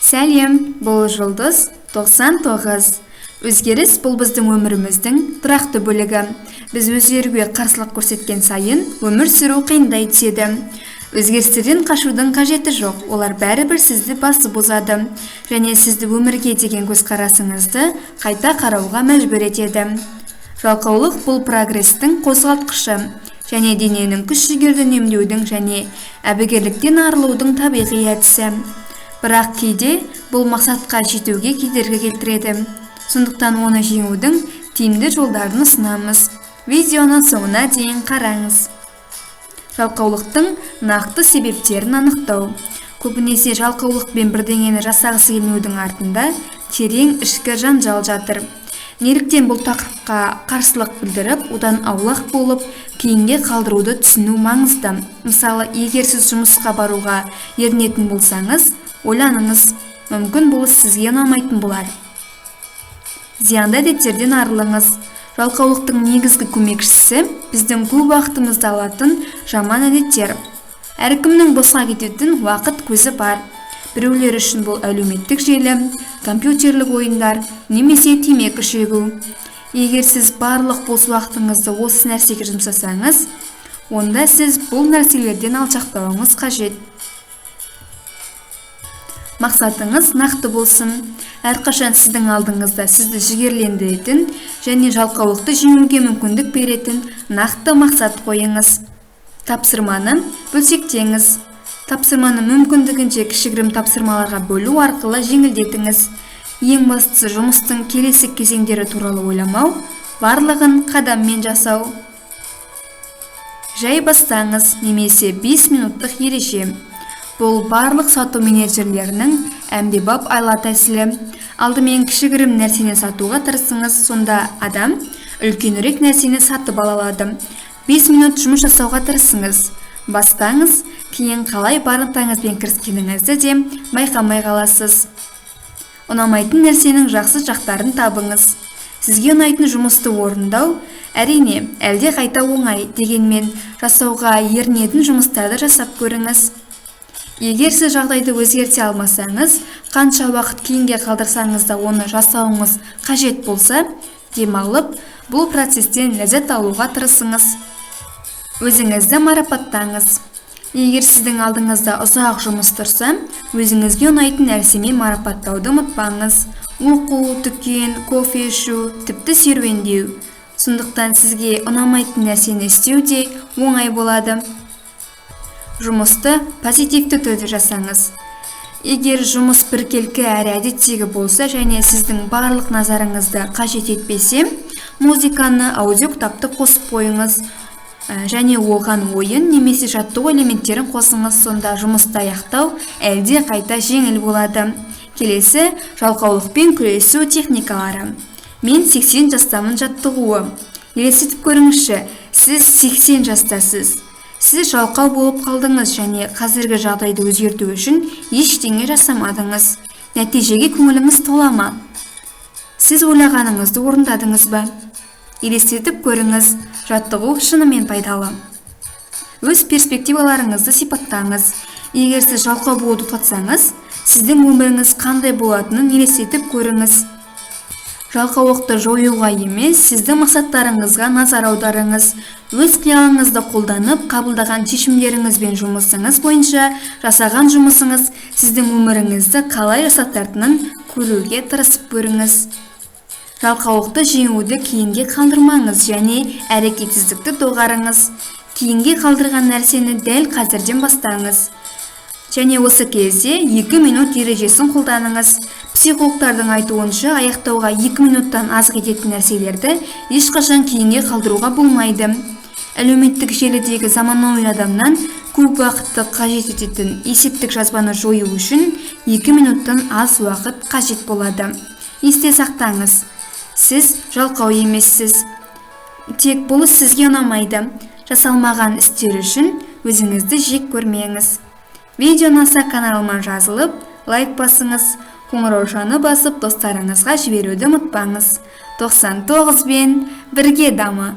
Сәлем, бұл жұлдыз 99. Өзгеріс бұл біздің өміріміздің тұрақты бөлігі. Біз өзгеруге қарсылық көрсеткен сайын өмір сүру қиындай түседі. Өзгерістерден қашудың қажеті жоқ, олар бәрібір сізді басып озады және сізді өмірге деген көзқарасыңызды қайта қарауға мәжбүр етеді. Жалқаулық бұл прогрестің қозғалтқышы және дененің күш-жігерді үнемдеудің және әбігерліктен арылудың табиғи әдісі. Бірақ кейде бұл мақсатқа жетуге кедергі келтіреді. Сондықтан оны жеңудің тиімді жолдарын ұсынамыз. Видеоны соңына дейін қараңыз. Жалқаулықтың нақты себептерін анықтау. Көбінесе жалқаулықпен бірдеңені жасағысы келмеудің артында терең ішкі жанжал жатыр. Неліктен бұл тақырыпқа қарсылық білдіріп, одан аулақ болып, кейінге қалдыруды түсіну маңызды. Мысалы, егер сіз жұмысқа баруға ерінетін болсаңыз, ойланыңыз, мүмкін бұл сізге ұнамайтын болар. Зиянды әдеттерден арылыңыз. Жалқаулықтың негізгі көмекшісі біздің көп уақытымызды алатын жаман әдеттер. Әркімнің босқа кететін уақыт көзі бар. Біреулер үшін бұл әлеуметтік желі, компьютерлік ойындар, немесе темекі шегу. Егер сіз барлық бос уақытыңызды осы нәрсеге жұмсасаңыз, онда сіз бұл нәрселерден алшақтауыңыз қажет. Мақсатыңыз нақты болсын. Әрқашан сіздің алдыңызда сізді жігерлендіретін және жалқаулықты жеңуге мүмкіндік беретін нақты мақсат қойыңыз. Тапсырманы бөлшектеңіз. Тапсырманы мүмкіндігінше кішігірім тапсырмаларға бөлу арқылы жеңілдетіңіз. Ең бастысы жұмыстың келесі кезеңдері туралы ойламау, барлығын қадаммен жасау. Жай бастаңыз, немесе 5 минуттық ереже. Бұл барлық сату менеджерлерінің әмбебап айла тәсілі. Алдымен кішігірім нәрсені сатуға тырысыңыз, сонда адам үлкенірек нәрсені сатып ала алады. 5 минут жұмыс жасауға тырысыңыз. Бастаңыз, кейін қалай барынтаңызбен кіріскеніңізді де байқамай қаласыз. Ұнамайтын нәрсенің жақсы жақтарын табыңыз. Сізге ұнайтын жұмысты орындау, әрине, әлде қайта оңай, дегенмен жасауға ерінетін жұмыстарды жасап көріңіз. Егер сіз жағдайды өзгерте алмасаңыз, қанша уақыт кейінге қалдырсаңыз да оны жасауыңыз қажет болса, демалып, бұл процестен ләззат алуға тырысыңыз. Өзіңізді марапаттаңыз. Егер сіздің алдыңызда ұзақ жұмыс тұрса, өзіңізге ұнайтын нәрсемен марапаттауды ұмытпаңыз. Оқу, дүкен, кофе ішу, тіпті серуендеу. Сондықтан сізге ұнамайтын нәрсені істеу де оңай болады. Жұмысты позитивті түрде жасаңыз. Егер жұмыс біркелкі әрі әдеттегі болса және сіздің барлық назарыңызды қажет етпесе, музыканы, аудиокітапты қосып қойыңыз және оған ойын немесе жаттығу элементтерін қосыңыз, сонда жұмысты аяқтау әлде қайта жеңіл болады. Келесі жалқаулықпен күресу техникалары. Мен 80 жастамын жаттығуы. Елестетіп көріңізші, сіз 80 жастасыз. Сіз жалқау болып қалдыңыз және қазіргі жағдайды өзгерту үшін ештеңе жасамадыңыз. Нәтижеге көңіліңіз тола ма? Сіз ойлағаныңызды орындадыңыз ба? Елестетіп көріңіз, жаттығу шынымен пайдалы. Өз перспективаларыңызды сипаттаңыз. Егер сіз жалқау болуды тоқтатсаңыз, сіздің өміріңіз қандай болатынын елестетіп көріңіз. Жалқаулықты жоюға емес, сіздің мақсаттарыңызға назар аударыңыз. Өз қиялыңызды қолданып, қабылдаған шешімдеріңіз бен жұмысыңыз бойынша жасаған жұмысыңыз сіздің өміріңізді қалай жасақтайтынын көруге тырысып көріңіз. Жалқаулықты жеңуді кейінге қалдырмаңыз және әрекетсіздікті доғарыңыз. Кейінге қалдырған нәрсені дәл қазірден бастаңыз. Және осы кезде 2 минут ережесін қолданыңыз. Психологтардың айтуынша, аяқтауға 2 минуттан аз кететін нәрселерді ешқашан кейінге қалдыруға болмайды. Әлеуметтік желідегі заманауи адамнан көп уақытты қажет ететін есептік жазбаны жою үшін 2 минуттан аз уақыт қажет болады. Есте сақтаңыз, сіз жалқау емессіз. Тек бұл сізге ұнамайды. Жасалмаған істер үшін өзіңізді жек көрмеңіз. Видео ұнаса каналыма жазылып, лайк басыңыз, қоңыраушаны басып достарыңызға жіберуді ұмытпаңыз. 99 бен бірге дамы.